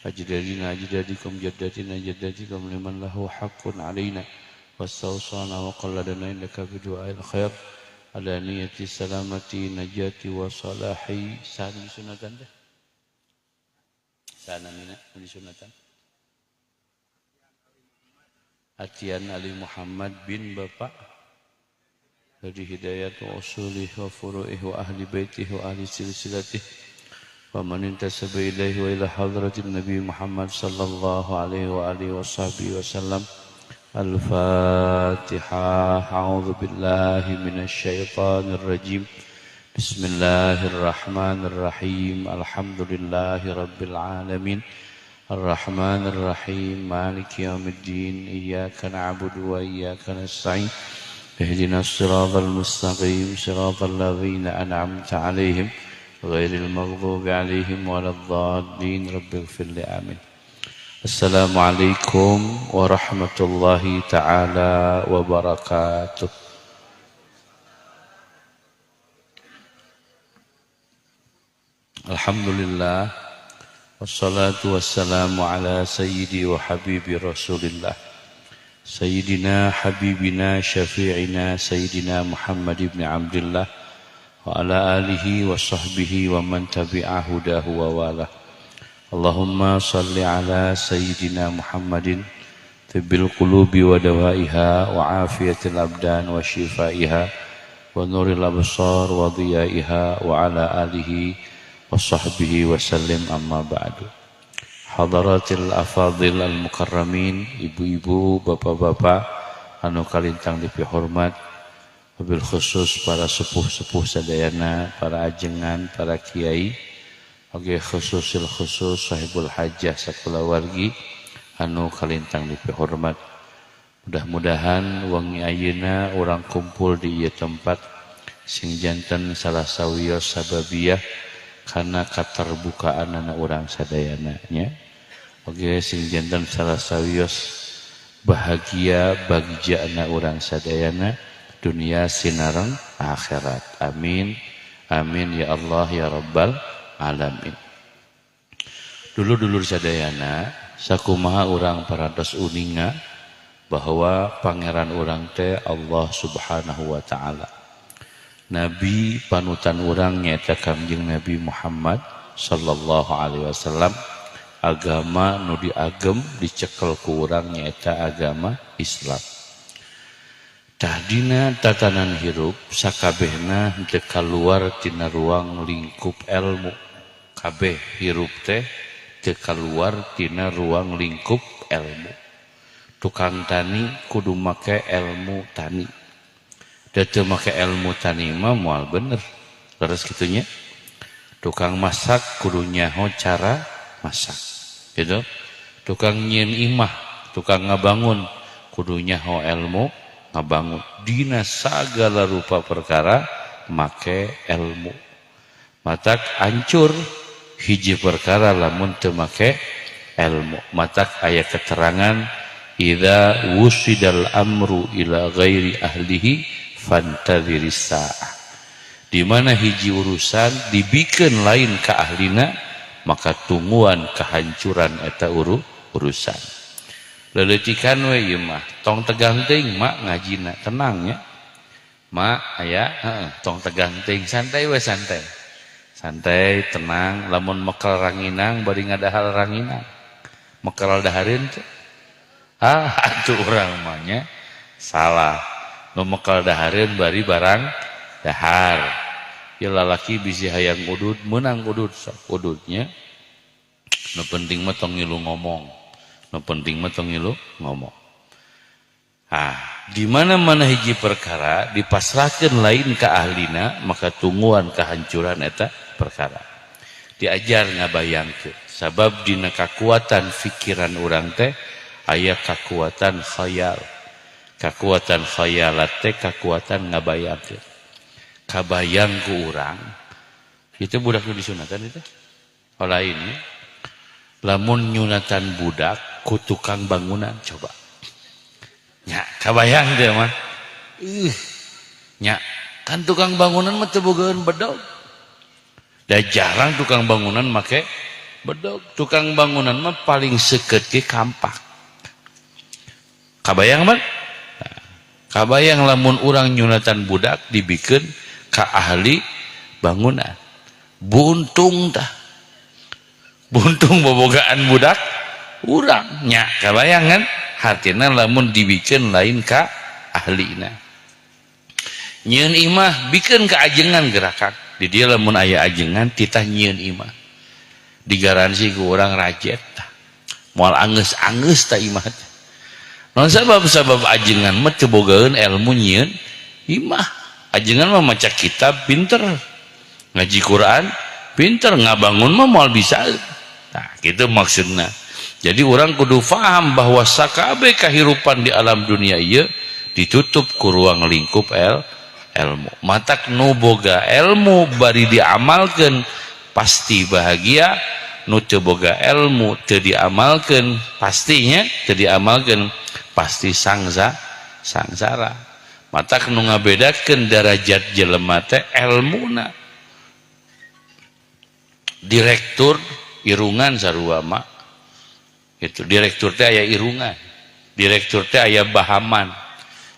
أجدادنا أجدادكم جداتنا جداتكم لمن له حق علينا واستوصانا وقلدنا إنك بدعاء الخير على نية السلامة نجاة وصلاح سهل سنة ده سهل من سنة Atian Ali Muhammad bin Bapak dari hidayat wa usulih wa furu'ih wa ahli baitih wa ahli silsilatih wa man intasaba ilaihi wa ila hadratin Nabi Muhammad sallallahu alaihi wa alihi wa sahbihi wa sallam. Al-Fatihah. A'udzu billahi minasy syaithanir rajim. Bismillahirrahmanirrahim. Alhamdulillahi rabbil alamin. الرحمن الرحيم مالك يوم الدين إياك نعبد وإياك نستعين اهدنا الصراط المستقيم صراط الذين أنعمت عليهم غير المغضوب عليهم ولا الضالين رب اغفر لي آمين. السلام عليكم ورحمة الله تعالى وبركاته. الحمد لله wassalatu wassalamu ala sayyidi wa habibi rasulillah sayyidina habibina syafi'ina sayyidina Muhammad ibn Abdullah wa ala alihi wa sahbihi wa man tabi'a hudahu wa wala. Allahumma salli ala sayyidina Muhammadin tibbil qulubi wa dawaiha wa afiyatil abdan wa shifaiha wa nuril absar wa dhiyaiha wa ala alihi wasahbihi wasallim amma ba'du. Hadaratil afadil al-mukarramin, ibu-ibu, bapak-bapak anu kalintang dipihormat, wabil khusus para sepuh-sepuh sadayana, para ajengan, para kiai, oge khususil khusus sahibul hajah sakulawargi anu kalintang dipihormat. Mudah-mudahan wangi ayeuna urang kumpul di ieu tempat sing janten salah sawios sababiyah karena katerbukaan anak orang sadayananya. Oke, sing jantan salah sawios bahagia bagja anak orang sadayana dunia sinareng akhirat. Amin. Amin ya Allah ya Rabbal alamin. Dulu-dulur sadayana sakumaha orang parantos uninga bahwa pangeran orang teh Allah Subhanahu wa taala. Nabi panutan orang nyata Kangjeng Nabi Muhammad sallallahu alaihi wasallam agama nu diagem dicekel ku urang nyata agama Islam. Tadina tatanan hirup sakabehna teu kaluar tina ruang lingkup ilmu. Kabeh hirup teh teu kaluar tina ruang lingkup ilmu. Tukang tani kudu make ilmu tani. Datu make ilmu tani mah moal bener. Terus gitunya. Tukang masak kudu nyaho cara masak. Gitu. Tukang nyieun imah, tukang ngabangun kudu nyaho ilmu ngabangun. Dina sagala rupa perkara make ilmu. Matak hancur hiji perkara lamun teu make ilmu. Matak aya keterangan idza wusidal amru ila ghairi ahlihi fantadhiris saah. Di mana hiji urusan dibikeun lain ka ahlina maka tungguan kehancuran eta urusan. Leuleucikan we ieu mah tong tegang teuing mak ngajina tenang nya. Mak aya tong tegang teuing santai we santai. Santai tenang lamun mekel ranginang bari ngadahal ranginang. Mekel dahareun teh. Atuh urang mah nya salah. Nu mekal dahareun bari barang dahar. Ya lalaki bisi hayang udud meunang udud sok ududnya. Nu penting mah tong ngilu ngomong. Nu penting mah tong ngilu ngomong. Di mana-mana hiji perkara dipasrahkeun lain ka ahlina maka tungguan kehancuran eta perkara. Diajar ngabayangkeun sabab dina kakuatan pikiran urang teh aya kakuatan khayal. Kekuatan khayalat teh kekuatan ngabayangkeun. Kabayang ku urang. Itu budak nu disunatan itu. Lain ya. Lamun nyunatan budak ku tukang bangunan coba. Nya kabayang teh mah. Nya kan tukang bangunan mah teu bogaeun bedog. Da jarang tukang bangunan make bedog. Tukang bangunan mah paling seket ke kampak. Kabayang man? Kabayang lamun urang nyunatan budak dibikin ka ahli bangunan. Buntung tah. Buntung bobogaan budak urang nya. Kabayang kan? Hatina lamun dibikin lain ka ahlina. Nyieun imah bikin ka ajengan gerakan. Di dia lamun aya ajengan titah nyieun imah. Digaransi ku urang rajet tah. Moal angeus-angeus tah imah teh. Non sabab ajengan mah teu bogaeun ilmu nyieun imah. Ajengan mah maca kitab pinter, ngaji Quran pinter, ngabangun mah moal bisa. Nah, gitu maksudna. Jadi orang kudu faham bahwa sakabeh kahirupan di alam dunia ieu ditutup ku ruang lingkup ilmu. Matak nu boga ilmu bari diamalkeun pasti bahagia, nu teu boga ilmu teu diamalkeun pastinya teu diamalkeun pasti sangsara. Matak nu ngabedakeun derajat jelema teh ilmuna. Direktur irungan sarua mah. Itu direktur teh aya irungan. Direktur teh aya bahaman.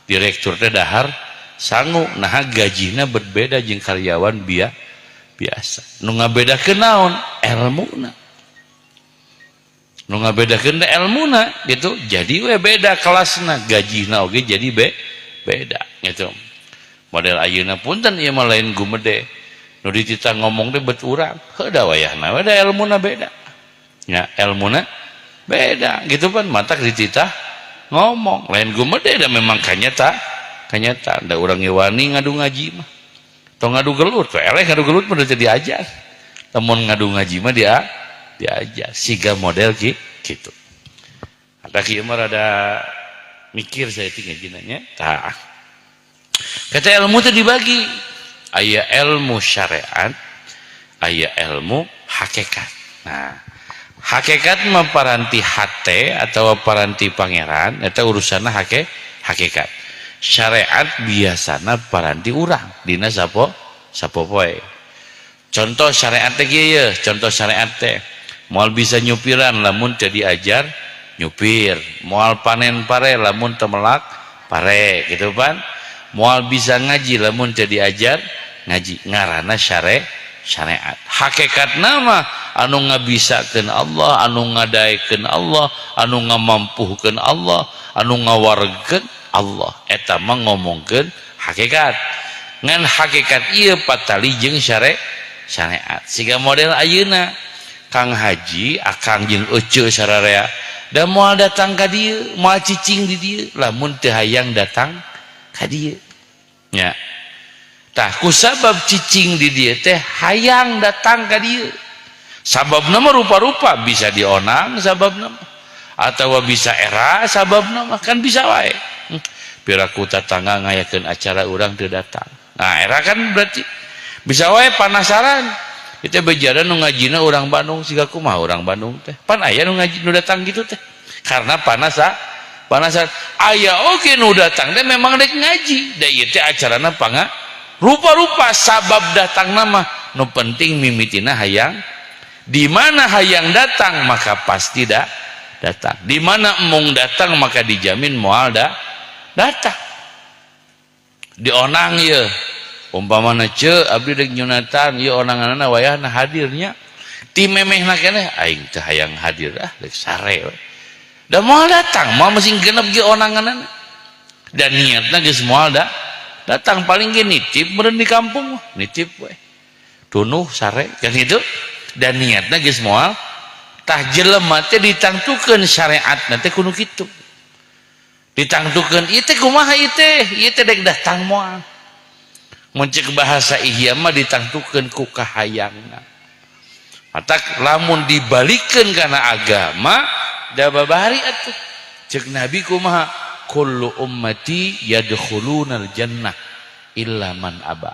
Direktur teh dahar sangu. Nah gajina berbeda jeung karyawan biasa. Nu ngabedakeun naon? Ilmuna. Nu ngabedakeun ilmuna gitu. Jadi we beda kelasna, gajina oge jadi beda gitu. Model ayeuna punten ieu mah lain gumede. Nu dititah ngomong teh bet urang. Heuda wayahna we da ilmuna beda. Ya, ilmuna beda gitu kan. Matak dititah ngomong lain gumede da memang kanyata da urang wani ngadu ngaji mah. Tong ngadu gelut we eleh ngadu gelut mah teu diajar. Lamun ngadu ngaji mah diajar siga model gitu. Ada kieu mah rada mikir saya tinggal jinanya. Tah. Kata ilmu teh dibagi. Aya ilmu syariat, aya ilmu hakikat. Nah, hakikat mah paranti hate atau paranti pangeran eta urusanna hakikat. Syariat biasana paranti urang dina sapo poe. Contoh syariat teh kieu, contoh syariat teh moal bisa nyupiran lamun teu diajar nyupir, moal panen pare lamun teu melak pare gitu kan. Moal bisa ngaji lamun teu diajar ngaji, ngaranna syariat. Hakikatna mah anu ngabisakeun Allah, anu ngadaekeun Allah, anu ngamampuhkeun Allah, anu ngawargeun Allah. Eta mah ngomongkeun hakikat. Ngan hakikat ieu patali jeung syariat. Siga model ayeuna Kang Haji, akang jeung ece sararea da moal datang ka dieu, moal cicing di dieu, lamun teu hayang datang ka dieu. Nya. Tah kusabab cicing di dieu teh hayang datang ka dieu. Sababna mah rupa-rupa, bisa dionang sababna mah. Atawa bisa era sababna mah, kan bisa wae. Piraku tatangga ngayakeun acara urang teu datang. Nah, era kan berarti bisa wae panasaran. Itu bejana nu ngajina urang Bandung siga kumaha urang Bandung teh. Pan aya nu ngaji nu datang gitu teh. Karena panasaran. Aya oge nu datang teh memang rek ngaji. Da ieu teh acarana rupa-rupa sabab datang nama nu penting mimitina hayang. Di mana hayang datang maka pasti datang. Di mana emong datang maka dijamin moal datang. Dionang ieu. Umpamana ceu abdi rek nyunatan ieu onanganna wayahna hadirnya. Ti memehna keneh aing teh hayang hadir rek sare we. Da moal datang, moal mesin genep ge onanganna. Dan niatna geus moal datang paling ge nitip meureun di kampung nitip we. Tunuh sare kan itu. Dan niatna geus moal tah jelema teh ditangtukeun syariatna teh kudu kitu. Ditangtukeun ieu teh kumaha ieu teh dek datang moal. Mun ceuk bahasa ihya mah ditangtukeun ku kahayangna. Matak lamun dibalikeun kana agama da babari atuh. Ceuk Nabi kumaha? Kullu ummati yadkhulunal jannah illa man aba.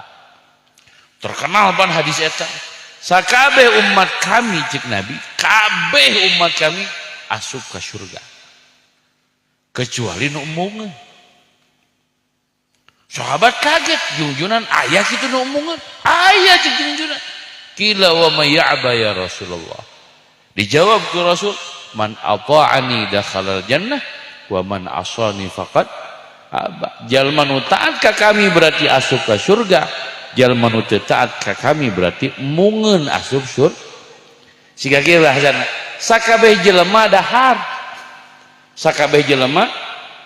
Terkenal pan hadis eta. Sakabeh umat kami ceuk Nabi, kabeh umat kami asup ka surga. Kecuali nu emungeun. Sahabat kaget, junjunan aya kitu nu omongan. Aya cek junjunan. Kila wa may ya'ba ya Rasulullah. Dijawab ku Rasul, man ata'ani dakhalal jannah wa man asani faqad aba. Jalma nu taat ka kami berarti asup ka surga, jalma nu teu taat ka kami berarti mungeun asup surga. Siga kieu bahasana, sakabeh jelema dahar, sakabeh jelema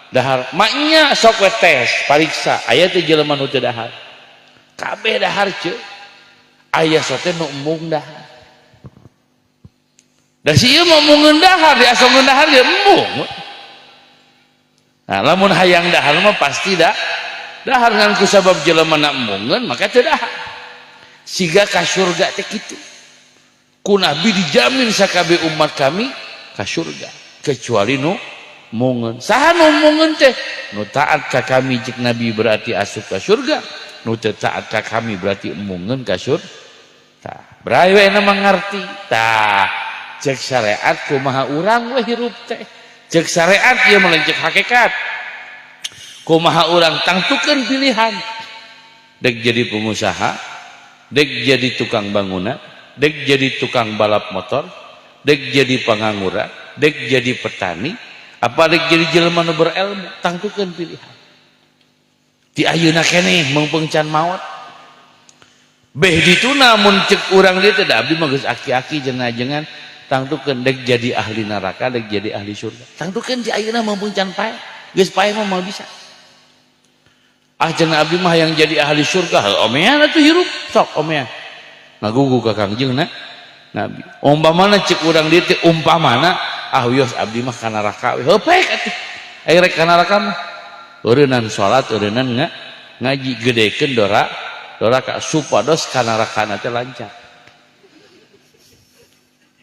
dahar. Maknya sok we tes pariksa aya teh jelema nu teu dahar, kabeh dahar ceuk, aya sote nu embung dahar. Dan si ieu mah mungeun dahar, diasongeun dahar ge embung. Nah, lamun hayang dahar mah pasti dahar ngan ku sabab jelema na embungeun maka teu dahar. Siga ka surga teh kitu. Ku Nabi dijamin sakabeh umat kami ka surga kecuali nu mungeun. Saha nu mungeun teh? Nu taat ka kami cik Nabi berarti asup ka surga, nu teu taat ka kami berarti mungeun ka surga. Tah, brai we na mangarti. Tah, cek syariat kumaha urang we hirup teh. Cek syariat ieu mah cek hakikat. Kumaha urang tangtukeun pilihan. Dek jadi pengusaha, dek jadi tukang bangunan, dek jadi tukang balap motor, dek jadi pengangguran, dek jadi petani, apa dek jadi jelema nu berilmu, tangtukeun pilihan. Ti ayeuna keneh meungpeung can maot. Beh dituna mun cek urang dieu teh da abdi mah geus aki-aki jenengan tangtukeun dek jadi ahli neraka, dek jadi ahli surga. Tangtukeun ti ayeuna meungpeung can pae, geus pae mah moal bisa. Ah cenah abdi mah yang jadi ahli surga, omean atuh hirup sok omean. Ngagugu ka Kangjeng Nabi. Umpamana cek urang dieu teh umpamana wios abdi mah ka neraka we. Heupeuk atuh. Aya rek ka neraka mah. Eureunan salat, eureunan ngaji gedekeun dora ka supados ka nerakana teh lancar.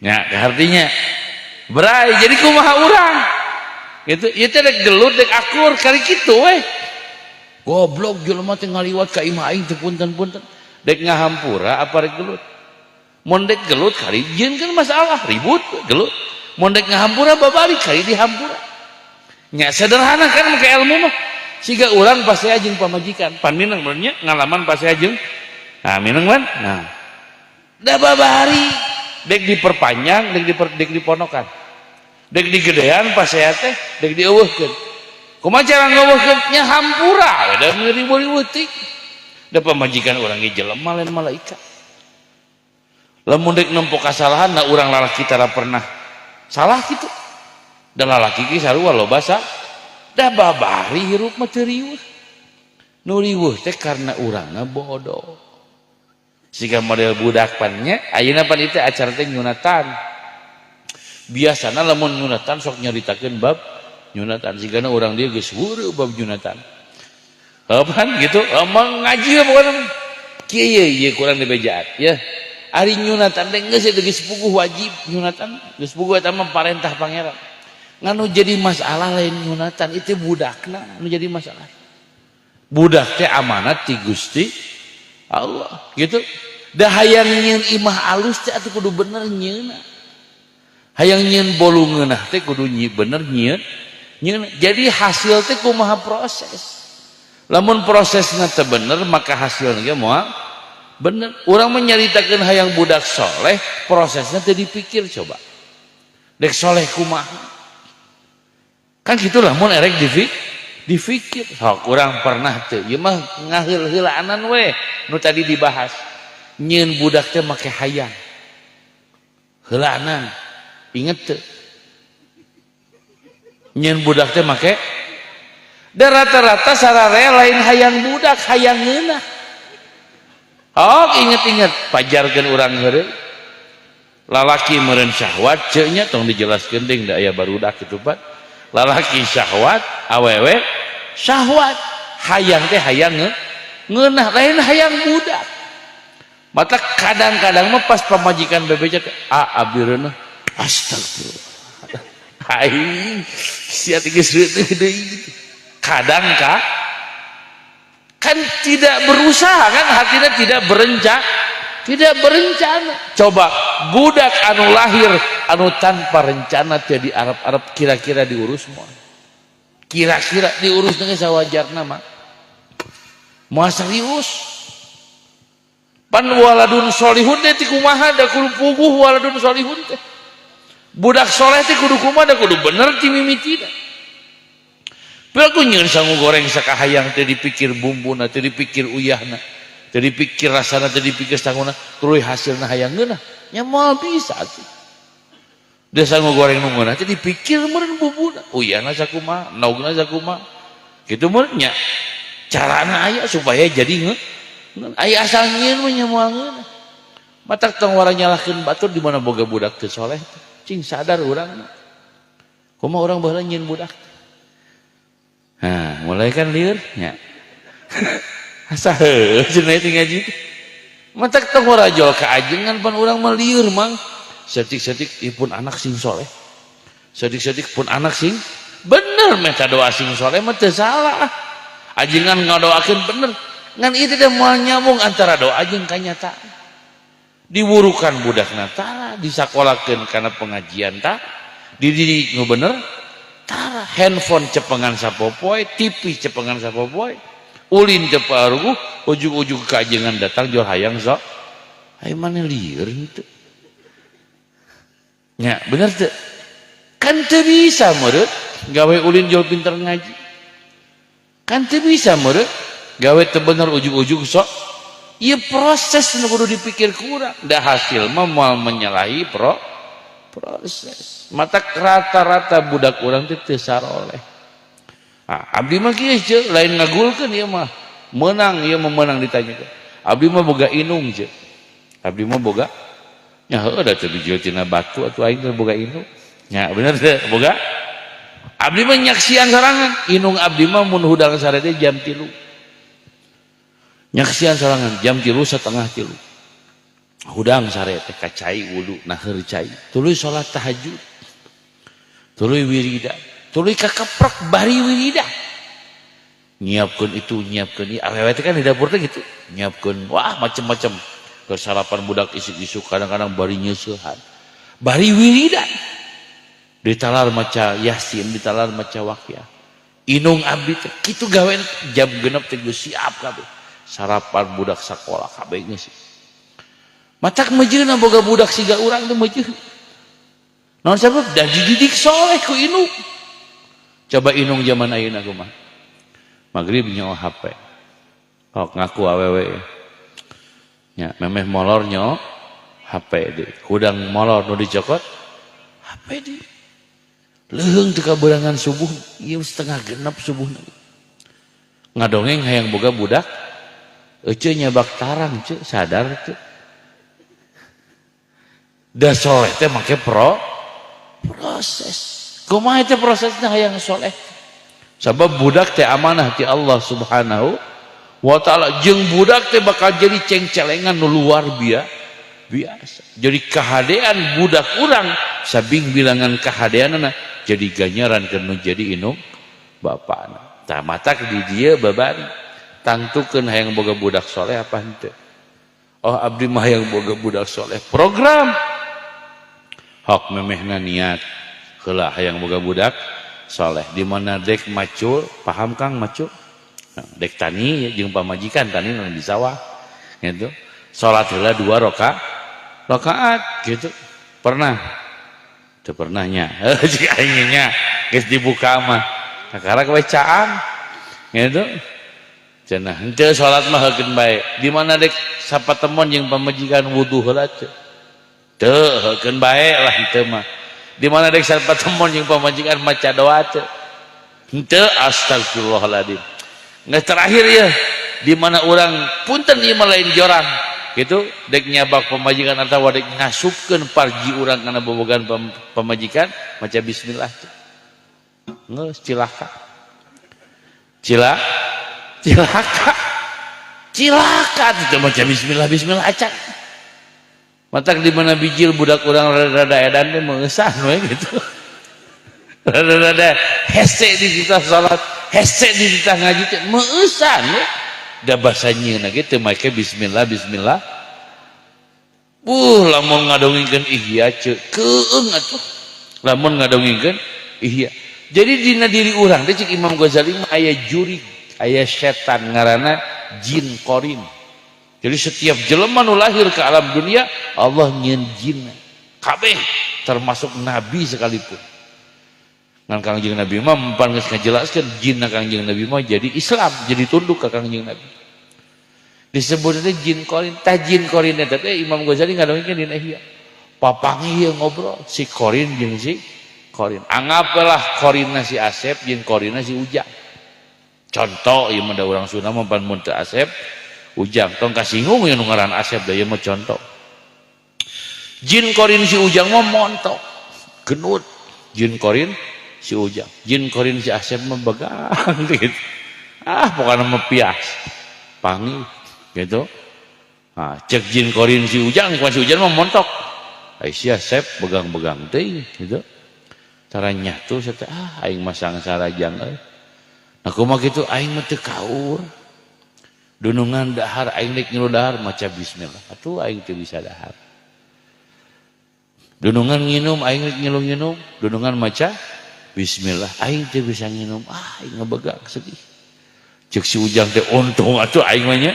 Nya, artinya berai jadi kumaha urang. Gitu, ieu teh rek gelut rek akur kali kitu we. Goblok jelema teh ngaliwat ka imah aing teh punten-punten. Dek ngahampura apa rek gelut? Mun dek gelut kali jieun kan masalah, ribut gelut. Mun dek ngahampura babalik kali dihampura. Nya sederhana kan make ilmu mah. Siga urang pasea jeung pamajikan, pan mineng benernya ngalaman pasea jeung mineng man. Nah. Da babari dek diperpanjang, dek diponokan. Dek digedean pasea teh dek dieuweuhkeun. Kumaha cara ngeuweuhkeun nya hampura da ngeribu-ribu teuing. Da pamajikan urang ge jelema lain malaikat. Lamun dek nempo kasalahan na urang lalaki tara pernah salah kitu. Da lalaki ge sarua loba da babari hirup mah teu riweuh. Nu riweuh teh karena urangna bodoh. Siga model budak pan nya ayeuna pan ieu teh acara teh nyunatan. Biasana lamun nyunatan sok nyaritakeun bab nyunatan, sigana urang dia geus wureu bab nyunatan. Apaan gitu? Emang ngaji pokona. Kieu ieu kurang dibejaan ya. Ari nyunatan teh geus puguh wajib nyunatan, geus puguh eta mah parentah pangeran. Nganu jadi masalah lain nyunatan itu budakna anu jadi masalah. Budak teh amanat ti Gusti Allah gitu. Da hayang nyieun imah alus teh atuh kudu bener nyieunna. Hayang nyieun bolu ngeunah teh kudu bener nyieun. Jadi hasil teh kumaha proses. Lamun prosesna teu bener maka hasilna ge moal bener. Urang mah nyaritakeun hayang budak soleh, prosesna teu dipikir coba. Dek soleh kumaha? Kan gitu lah mun erek dipikir. Sok urang pernah teu ieu mah ngaheul-heulaanan we nu tadi dibahas. Nyieun budak teh make hayang. Heulaanan. Inget teu? Nyieun budak teh make da rata-rata sararea lain hayang budak, hayang ngeunah. Oh, inget-inget pajarkeun urang heureuy. Lalaki meureun syahwat ceuk nya tong dijelaskeun deung da aya barudak kitu Pak. Lalaki syahwat, awewe syahwat. Hayang teh hayang ngeunah, lain hayang budak. Mata kadang-kadang mah pas pamajikan bebeja teh abdi reuneuh. Astagfirullah. Aing sia teh geus reueuh deui. Kadang kan tidak berusaha kan hatinya tidak berencana. Coba budak anu lahir anu tanpa rencana teh di Arab kira-kira diurus semua. Kira-kira diurus dengan sawajarna mah. Moal serius. Pan waladun solihun teh ti kumaha da kudu puguh waladun solihun teh. Budak soleh teh kudu kumaha kudu bener ti mimitina. Pelaku nyeun sangu goreng sakahayang teh dipikir bumbuna, teh dipikir uyahna, teh dipikir rasana, teh dipikir sanguna, tuluy hasilna hayang geunah. Nya moal bisa atuh. Da sangu goreng nu geunah teh dipikir meureun bumbuna, uyahna sakumaha, naugna sakumaha. Kitu meureun nya. Carana aya supaya jadi aya asal nyieun mah nya moal geunah. Matak tong wara nyalahkeun batur di mana boga budak teu soleh. Cing sadar urang mah. Kumaha urang baheula nyieun budak. Nah, mulai kan lieur nya. Asa heuh cenah teh ngaji. Matak tong rajol ka ajengan pan urang mah lieur mang. Setik-setik pun anak sing soleh. Setik-setik pun anak sing bener meta doa sing soleh mah teu salah. Ajengan ngadoakeun bener. Ngan ieu teh moal nyambung antara doa jeung kanyataan. Diwurukan budakna tara, disakolakeun kana pengajian tara, dididik nu bener tara, handphone cepengan sapopoe, TV cepengan sapopoe, ulin teu paruguh, ujug-ujug ka ajengan datang jol hayang sok. Ai maneh lieur henteu. Nya bener teu? Kan teu bisa meureut gawe ulin jol pinter ngaji. Kan teu bisa meureut gawe teu bener ujug-ujug sok. Ieu proses nu kudu dipikir kurang. Da hasil mah moal menyalahi proses. Mata rata-rata budak urang teh teu saroleh. Abdi mah kieu ceuk, lain ngagulkeun ieu mah. Menang ieu mah menang ditanyakeun. Abdi mah boga inung ceuk. Abdi mah boga nya heueuh da teu bijil tina batu atuh aing teh boga inung. Nya bener teu boga. Abdi mah nyaksian sorangan. Inung abdi mah mun hudang sare teh jam 3. Nyaksian sorangan jam 3:30. Hudang sare teh kacai wudu naheur cai. Tuluy salat tahajud. Tuluy wirida. Tuluy kakeprek bari wirida. Nyiapkeun itu, nyiapkeun ieu. Awewe teh kan di dapur teh gitu. Nyiapkeun wah macem-macem. Keur sarapan budak isuk-isuk kadang-kadang bari nyeusehan. Bari wirida. Ditalar maca Yasin, ditalar maca Waqiah. Inung abdi teh kitu gawe jam 6 teh geus siap kabeh. Sarapan budak sakola kabeh geus. Matak mejeuna boga budak siga urang teh meujeun. Naon sabab da dididik soleh ku inung. Coba inung zaman ayeuna kumaha? Magrib nyaho HP. Oh ngaku awewe. Nya memeh molor nyaho HP deui. Hudang molor nu dicokot HP deui. Leuheung teu kaberangan subuh, ieu 6:30 subuhna. Ngadongeng hayang boga budak ece nyabak tarang ce sadar ce da soleh teh make proses kumaha teh prosesna hayang soleh sabab budak teh amanah ti Allah subhanahu wa ta'ala jeung budak teh bakal jadi cengcelengan nu luar biasa jadi kahadean budak urang sabing bilangan kahadeanna jadi ganjaran keur nu jadi inung bapana tah matak di dieu babari tangtukeun hayang boga budak soleh apa henteu. Oh abdi mah hayang boga budak soleh. Program. Hok memehna niat heula hayang boga budak soleh. Di mana dek macul, paham Kang macul? Nah, dek tani jeung pamajikan tani nu di sawah. Gitu. Salat heula 2 rakaat gitu. Pernah? Teu pernah nya. Jika aing nya geus dibuka mah. Kakara we caang. Gitu. Cenah henteu salat mah heukeun bae. Di mana dek sapatemon jeung pamajikan wudu heula teu. Teu heukeun bae lah henteu mah. Di mana dek sapatemon jeung pamajikan maca doa teu. Henteu astagfirullahaladzim. Nges terakhir ya. Di mana urang punten ieu mah lain jorang. Gitu dek nyabak pamajikan atawa dek ngasupkeun parji urang kana bobogan pamajikan maca bismillah teu. Geus cilaka. Cilaka itu macam bismillah acak. Matak di mana bijil budak urang rada edan teh meusan we gitu. Rada hese di kita salat, hese di kita ngaji teh meusan we. Da basa nyieuna ge teu make bismillah. Lamun ngadongengkeun ihya ceuk keung atuh. Lamun ngadongengkeun ihya. Jadi dina diri urang teh cik Imam Ghazali mah aya jurig. Aya setan ngaranna jin korin. Jadi setiap jelema nu lahir ke alam dunia Allah nyieun jin kabeh termasuk nabi sekalipun. Ngan Kangjeng Nabi mah mempan geus ngajelaskeun jin Kangjeng Nabi mah jadi Islam, jadi tunduk ka Kangjeng Nabi. Disebutnya jin korin, jin korin eta teh Imam Ghazali ngadongkeun dina Ihya. Papangi ngobrol si korin jeung si korin. Anggaplah korinna si Asep jeung korinna si Ujang. Contoh ieu mah da urang Sunda mah pan mun teu Asep Ujang tong kasinggung yang ngaran Asep da ieu mah contoh. Jin korin si Ujang mah montok genut, jin korin si Ujang, jin korin si Asep mah begang gitu. Pokoknya mah pias pangi gitu. Cek jin korin si Ujang, si Ujang mah montok, si Asep begang-begang teh gitu. Caranya tuh saya aing masang sarajang nah kumaha kitu aing mah teu kaur dunungan dahar aing rek ngilu dahar maca bismillah atuh aing teu bisa dahar dunungan nginum aing rek ngilu-nginum dunungan maca bismillah aing teu bisa nginum aing ngebegang sedih cek si Ujang teh untung atuh aing mah nya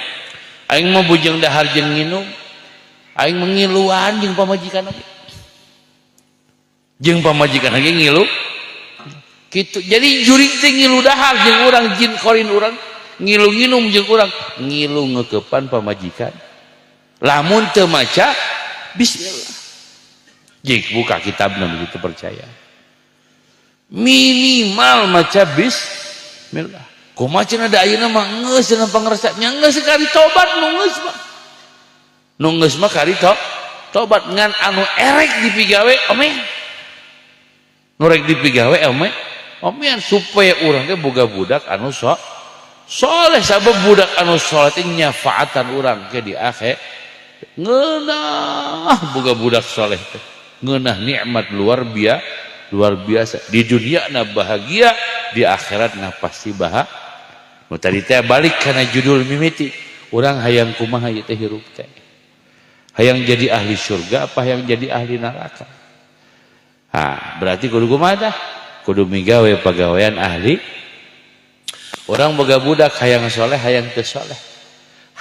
aing mah bujang dahar jeung nginum aing mengiluan jeung pamajikan lagi jeung pamajikan lagi ngilu gitu. Jadi jurig teh ngilu dahar jeung urang jin korin urang ngilu nginum jeung urang ngilu ngeukepan pamajikan lamun teu maca bismillah jik buka kitabna begitu percaya minimal maca bismillah kumaha cenah da ayeuna mah geus cenah pangresa nya geus kari tobat nu geus mah kari tobat ngan anu erek dipigawe omeh nu rek dipigawe omean supaya urang teh boga budak anu soleh sabab budak anu soleh teh nyafaatan urang ke di akhir ngeunah boga budak soleh teh ngeunah nikmat luar biasa di dunia na bahagia di akhirat na pasti bahagia. Nu tadi teh balik kana judul mimiti urang hayang kumaha ieu teh hirup teh hayang jadi ahli surga apa hayang jadi ahli neraka. Berarti kudu kumaha tah kudu migawe pagawean ahli orang boga budak hayang soleh hayang teu soleh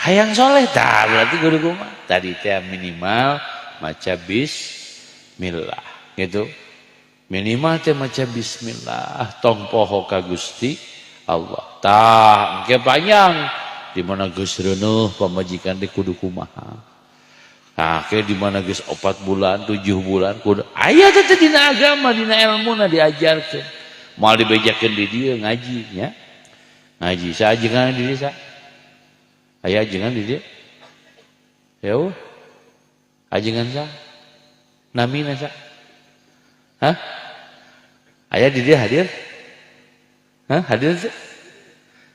hayang soleh tah berarti kudu kumaha tadi teh minimal maca bismillah gitu minimal teh maca bismillah tong poho ka Gusti Allah tah engke panjang di mana geus reuneuh pamajikan teh kudu kumaha kayak di mana geus 4 bulan 7 bulan kudu aya teh dina agama dina ilmuna diajarkeun moal dibejakeun di dieu ngaji nya ngaji saajengan di dieu sa aya ajengan di dieu ya ajengan sa namina sa aya di dieu hadir hadir teh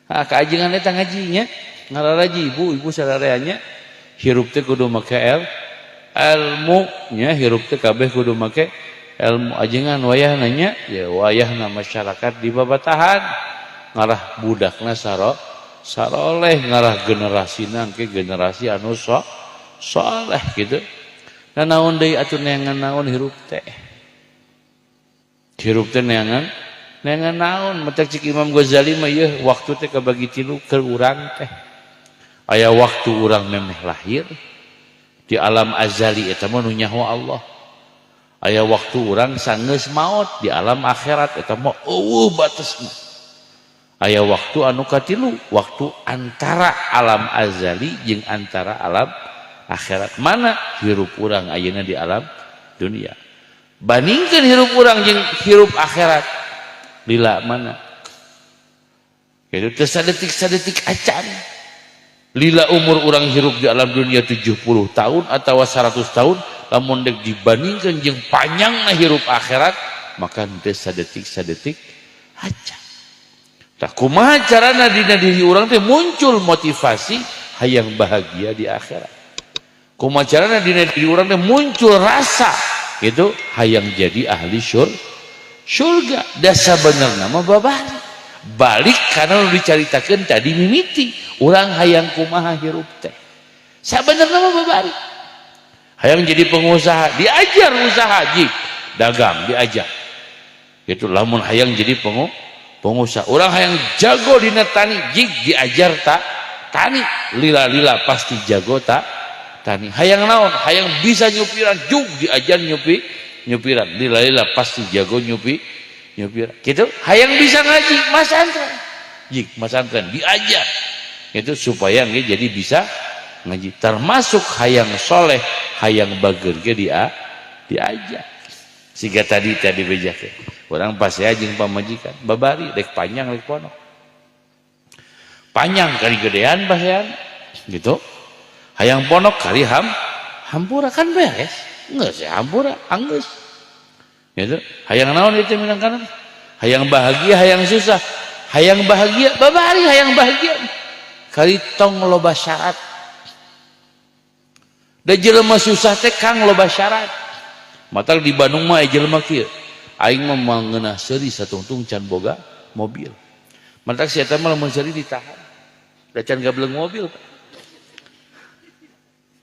ka ajengan eta ngaji nya ngararaji ibu sarareanya hirup teh kudu make ilmu nya hirup teh kabeh kudu make ilmu ajengan wayahna nya ya wayahna masyarakat di babatahan ngarah budakna saroleh ngarah generasina engke generasi anu saleh gitu nah naon deui atuh neangan naon hirup teh neangan naon matak cik Imam Ghazali mah ieu waktu teh kabagi 3 keur urang teh aya waktu urang memeh lahir di alam azali eta mah nu nyaho Allah aya waktu urang sangeus maot di alam akhirat eta mah eueuh batesna aya waktu anu katilu waktu antara alam azali jeung antara alam akhirat mana hirup urang ayeuna di alam dunia bandingkeun hirup urang jeung hirup akhirat lila mana kitu teh sadetik acan lila umur orang hirup di alam dunia 70 tahun atau 100 tahun lamun dek dibandingkan jeung panjangna hirup akhirat maka teu sadetik aja tah kumaha carana dina diri urang teh muncul motivasi hayang bahagia di akhirat kumaha carana dina diri urang teh muncul rasa gitu hayang jadi ahli surga da sabenerna mah babari balik karena lu dicaritakeun tadi mimiti urang hayang kumaha hirup teh sabenerna mah babari hayang jadi pengusaha diajar usaha jik dagang diajar gitu lamun hayang jadi pengusaha urang hayang jago dina tani jik diajar tani lila pasti jago tani hayang naon hayang bisa nyupiran juk diajar nyupiran dilala pasti jago nyupiran gitu. Hayang bisa ngaji masantren jik masantren diajar itu supaya jadi bisa ngaji, termasuk hayang soleh hayang bager ge diajar siga tadi bejakeun orang pas saya jeung pamajikan babari rek panjang rek ponok panjang kali gedean bahean gitu hayang ponok kali hampura kan beres geus hampura anggeus gitu. Hayang naon itu minang kanan hayang bahagia hayang susah hayang bahagia babari hayang bahagia kali tong loba syarat da jelema susah teh kang loba syarat matak di Bandung mah jelema kieu aing mah mangeunah seuri satungtung can boga mobil matak si eta mah lamun seuri ditahan da can gableng mobil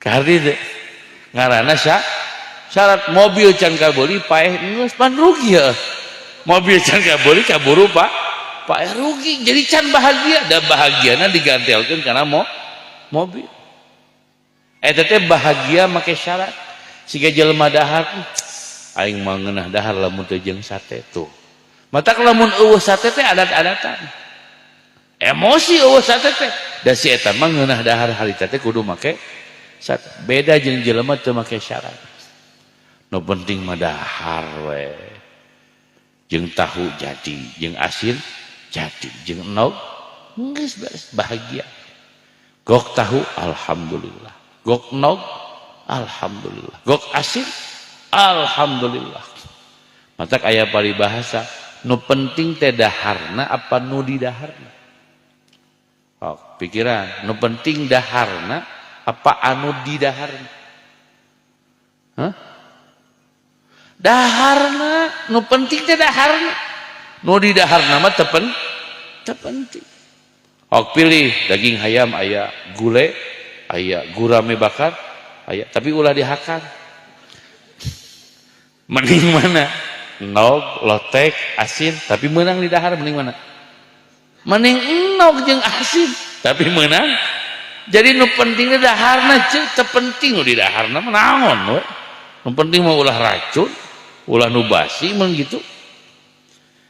kardi teh ngaranna syarat mobil can kabeli paeh geus pan rugi ya mobil can kabeli kaburu pak rugi jadi can bahagia dan bahagiana digantelkeun kana mobil eta teh bahagia make syarat siga jelema dahar aing mah ngeunah dahar lamun teu jeung sate tuh matak lamun eueuh sate teh adat-adatan emosi eueuh sate teh da si eta mah ngeunah dahar harita teh kudu make sate beda jeung jelema teu make syarat nu penting mah dahar we jeung tahu jadi jeung asin jadi jeung enog geus beres bahagia gok tahu alhamdulillah gok enog alhamdulillah gok asin alhamdulillah matak aya paribahasa nu penting teh daharna apa nu di daharna pikiran nu penting daharna apa anu di daharna daharna nu penting teh daharna nu di daharna mah teu penting pilih daging hayam aya gule aya gurame bakar aya tapi ulah dihakar mending mana nog lotek asin tapi menang di dahar mending mana mending nog jeung asin tapi menang jadi nu pentingnya daharna teu penting nu di daharna mah naon we nu penting mah ulah racun ulah nu basi mun gitu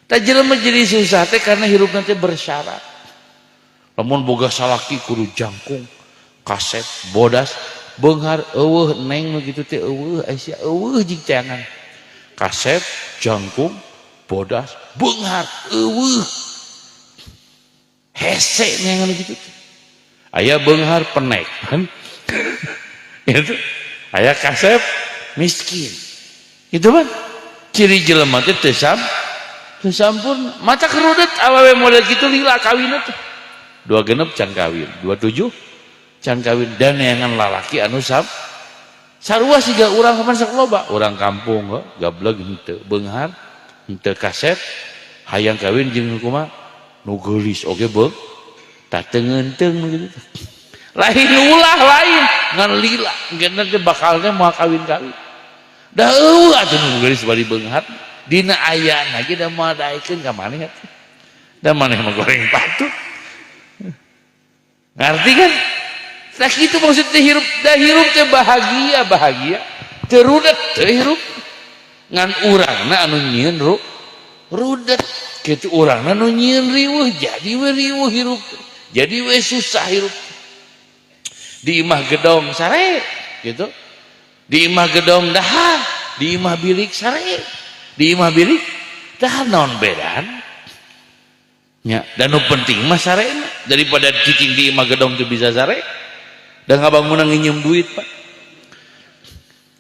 tah jelema jadi susah teh karena hirupna teh bersyarat lamun boga salaki kudu jangkung kaset bodas beunghar eueuh neng nu kitu teh eueuh aya eueuh jing teangan kaset jangkung bodas beunghar eueuh hese neng nu kitu teh aya beunghar penek kan itu aya kaset miskin itu kan ciri jelema teh teu sampurna mata kerudet awewe model kitu lila kawinna teh 26 can kawin 27 can kawin dan neangan lalaki anu sarua siga urang kapan sok loba urang kampung gableg henteu beunghar henteu kaset hayang kawin jeung kumaha nu geulis oge beung tah teu ngeunteung nu kitu lain ulah lain ngan lila engkeuna teh bakalna moal kawin-kawin da eueuh atuh nu geulis bari beunghar dina ayana ge da moal daekeun ka maneh atuh da maneh mah goreng patut ngerti kan nah gitu maksudnya hirup teh bahagia terudet teh hirup ngan urangna anu nyieun rudet kitu urangna anu nyieun riweuh jadi we riweuh hirup jadi we susah hirup di imah gedong sare gitu di imah gedong dahar di imah bilik sare di imah bilik dahar naon bedan nya dan nu penting mah sarena daripada cicing di imah gedong teu bisa sare dan ngabangunan nginjem duit pak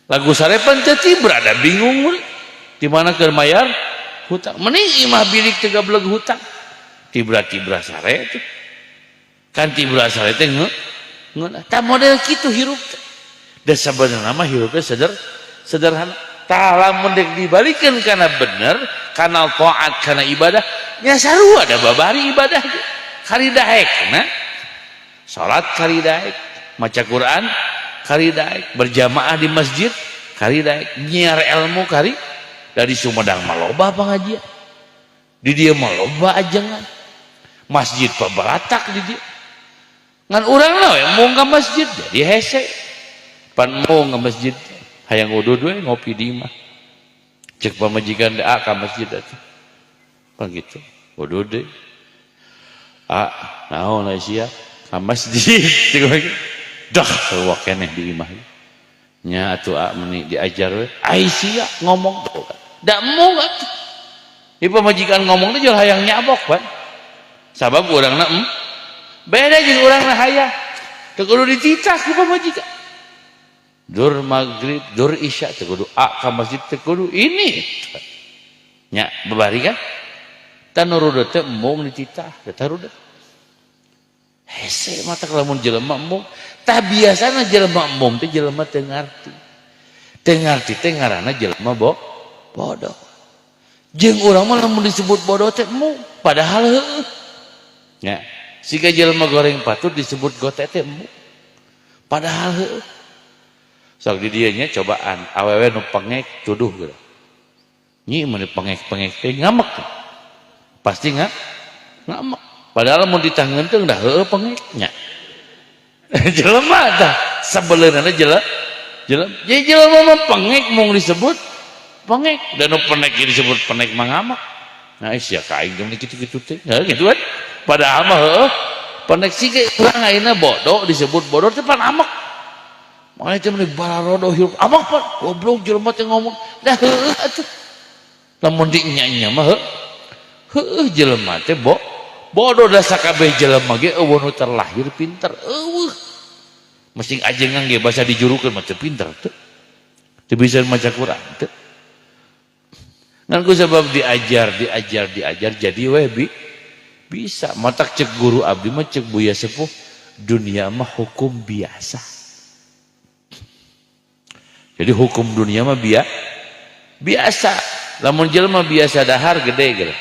lagu sarepan teh berada bingung di mana keur mayar hutang mending imah bilik teh gablek hutang tibra-tibra sare teh kan tibra sare teh tah model kitu hirup teh da sabenerna mah hirup teh sederhana tah lamun dek dibalikeun kana bener kana taat kana ibadah nya sarua da babari ibadah kari daekna salat kari daek maca Quran kari daek berjamaah di masjid kari daek nyiar ilmu kari dari Sumedang maloba pengajian di dieu maloba ajengan masjid pabaratak di dieu ngan urang we mau ka masjid jadi hese pan mau ka masjid hayang udud we ngopi di imah Cek pamajikan da ka masjid atuh. Pan gitu. Waduh deh. Naon sia ka masjid cek lagi. Dah sewak keneh di imah. Nya atuh meni diajar we. Ai sia ngomong da mau atuh. Ieu pamajikan ngomong teh jual hayang nyabok pan. Sabab urangna beda jeung urangna hayang. Teu kudu dititah ku pamajikan. Dur maghrib, dur isya teu kudu ka masjid teu kudu ini. Nya babari kan? Tan nurudet teh mung dititah, eta rudet. Hese mata lamun jelema mung, tah biasana jelema mung teh jelema teu ngarti. Teu ngarti teh ngaranna jelema bodoh. Jeung urang mah lamun disebut bodoh teh mung, padahal heueuh. Nya, sika jelema goreng patut disebut gote teh mung. Padahal heueuh. Sok di dieu nya cobaan awewe nu pengek tuduh gitu. Nyi mun pengek-pengek teh ngamek. Pasti ngamek. Padahal mun ditanggeun teh dah heueuh pengek nya. Jelema tah sabeuleureuna jelema. Jadi jelema mah pengek mung disebut pengek dan nu pengek disebut pengek mah ngamek. Nah sia ka aing jeung kitu-kitu teh. Ya gitu kan. Padahal mah heueuh pengek sih urang ayeuna bodoh disebut bodoh teh pan amek. Makanya teh meni bararodo hirup amak pan goblok jelema teh ngomong dah heueuh atuh. Lamun dinya-nya mah heueuh jelema teh bodoh da sakabeh jelema ge eueuh nu terlahir pinter eueuh. Mesti ajengan ge basa dijurukeun mah teu pinter teu. Teu bisa maca Quran teu. Ngan ku sabab diajar jadi we bisa. Matak cek guru abdi mah cek buya sepuh dunia mah hukum biasa. Jadi hukum dunia mah biasa. Lamun jelema biasa dahar gede gitu.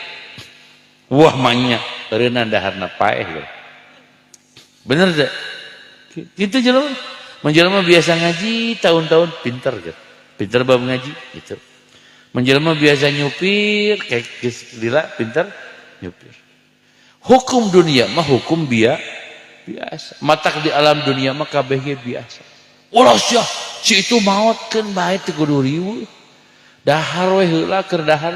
Wah manya, eureuna daharna paeh gitu. Bener teh? Kitu jelema. Mun jelema biasa ngaji tahun-tahun pinter gitu. Pinter bab ngaji gitu. Mun jelema biasa nyupir kayak lila pinter nyupir. Hukum dunia mah hukum biasa. Matak di alam dunia mah kabeh ge biasa. Ulah sia, si itu maotkeun bae teu kudu riweuh. Dahar we heula keur dahar.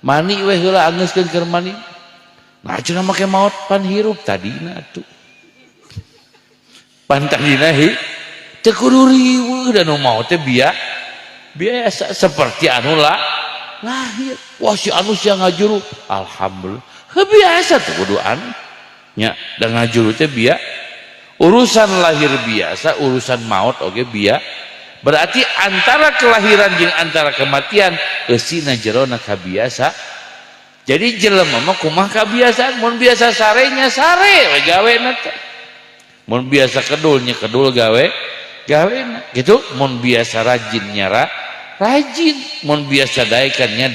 Mani we heula angeuskeun keur mani. Nah cenah make maot pan hirup tadina atuh. Pan tadina teu kudu riweuh dan nu maot teh biasa seperti anu lahir. Wah si anu sia ngajuru, alhamdulillah. Biasa teu kudu anu. Nya da ngajuru teh urusan lahir biasa, urusan maut oge berarti antara kelahiran jeung antara kematian eusina jerona kabiasa. Jadi jelema mah kumaha kabiasaan, mun biasa sarenya sare we gawena teh. Mun biasa kedulnya kedul gawena gitu. Mun biasa rajinnya rajin, mun biasa daekannya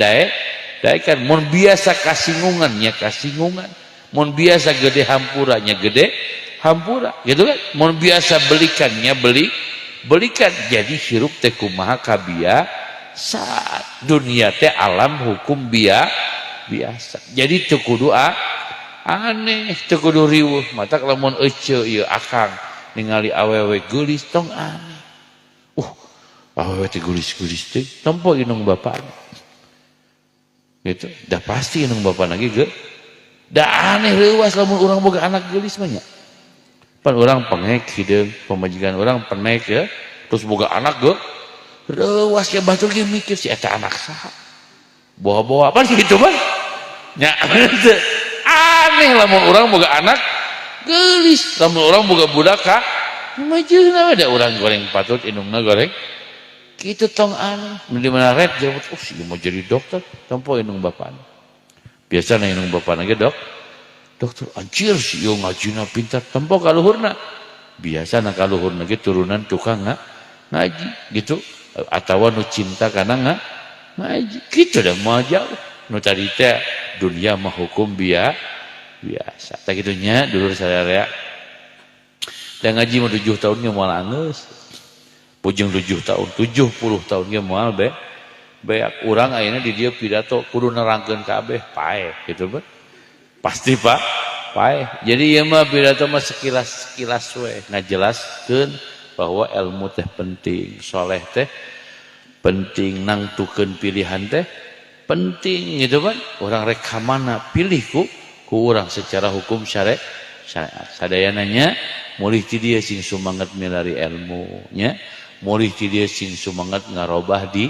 daekan, mun biasa kasingungannya kasingungan, mun biasa gede hampuranya gede hampura gitu kan. Mun biasa belikannya belikan. Jadi hirup teh kumaha kabiasa. Dunia teh alam hukum biasa. Jadi teu kudu aneh, teu kudu riweuh. Matak lamun ece ieu akang ningali awewe geulis tong aneh. Awewe teh geulis-geulis teh tempo inung bapana. Gitu. Dah pasti inung bapana ge da aneh leuwas lamun urang boga anak geulis mah nya. Pan orang pengek hideung, pemajikan orang penek ya, terus boga anak ge leuwas ya batur ge mikir si eta anak saha. Bawa-bawa apa gitu mah. Nya aneh lamun orang boga anak geulis, lamun orang boga budak ka majeuna ada orang goreng patut indungna goreng. Kitu tong aneh. Di mana red jawab, si mau jadi dokter, tempo indung bapana. Biasana indung bapana ge dokter anjir si yo ngajina pintar tempo kaluhurna. Biasana kaluhurna ge turunan tukang ngaji gitu atawa nu cinta kana ngaji. Kitu da mah jauh. Nu tadi teh dunia mah hukum biasa. Tah kitu nya dulur sadaya. Da ngaji mah 7 tahun ge moal angeus. Pujung 7 tahun, 70 tahun ge moal beak urang ayeuna di dieu pidato kudu nerangkeun kabeh paeh gitu kan. Pasti Pak paeh. Jadi ieu mah pidato mah sekilas we ngajelaskeun bahwa ilmu teh penting, soleh teh penting nangtukeun pilihan teh penting gitu kan. Orang rek kamana pilih ku urang secara hukum syariat. Sadayananya mulih ti dieu sing sumanget milari ilmu nya, mulih ti dieu sing sumanget ngarobah di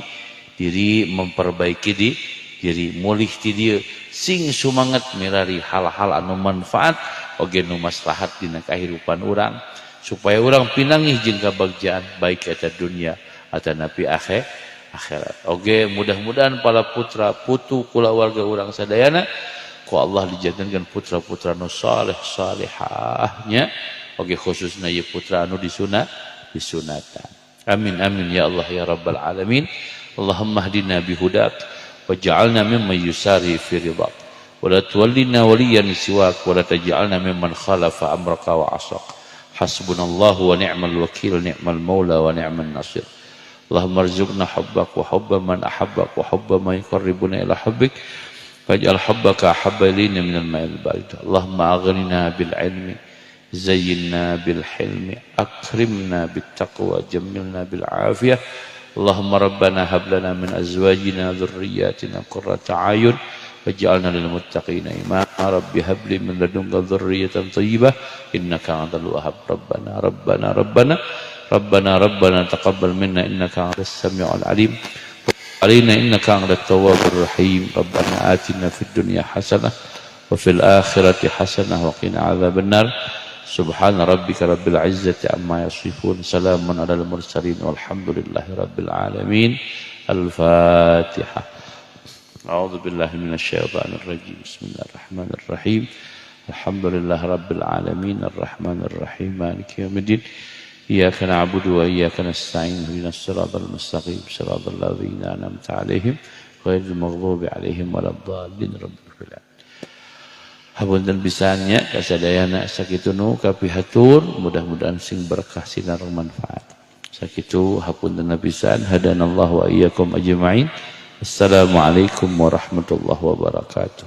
diri, memperbaiki di diri, mulih ti dieu sing sumanget milari hal-hal anu manfaat oge nu maslahat dina kahirupan urang supaya urang pinangih jeung kabagjaan baik eta dunia atanapi akhirat. Oge mudah-mudahan para putra putu kulawarga urang sadayana ku Allah dijadikan putra-putra nu saleh salihahnya. Oge khususna ieu putra anu disunatan. Amin amin ya Allah ya rabbal alamin. Allahumma hdina bihudak waj'alna mimman yusari fi ridhak wa la tuwallina waliyan siwak wa la taj'alna mimman khalafa amraka wa asak. Hasbunallahu wa ni'mal wakil ni'mal maula wa ni'man nasir. Allahumma arzuqna hubbak wa hubba man ahabbak wa hubba man yuqarribuna ila hubbik waj'al hubbaka ahabba ilayna minal ma'il barid. Allahumma aghnina bil ilmi zayyinna bil hilmi akrimna bit taqwa jammilna bil afiyah. Allahumma rabbana hab lana min azwajina dhurriyyatina qurrata a'yun waj'alna lil muttaqina imama. Rabbi hab li min ladunka dhurriyyatan thayyibah innaka antal wahhab. Rabbana taqabbal minna innaka antas samiul alim علينا إنك أنت التواب الرحيم. ربنا آتنا في الدنيا حسنة وفي الآخرة حسنة وقنا عذاب النار. سبحان ربك رب العزة عما يصفون سلام على المرسلين والحمد لله رب العالمين. الفاتحة. أعوذ بالله من الشيطان الرجيم. بسم الله الرحمن الرحيم. الحمد لله رب العالمين الرحمن الرحيم مالك يوم الدين. إياك نعبد وإياك نستعين اهدنا الصراط المستقيم صراط الذين أنعمت عليهم غير المغضوب عليهم ولا الضالين رب العالمين. Hapunten pisannya kasadayana sakitu nu kapihatur mudah-mudahan sing berkah sinar manfaat. Sakitu hapunten pisan hadanallahu wa iyyakum ajmain. Assalamualaikum warahmatullahi wabarakatuh.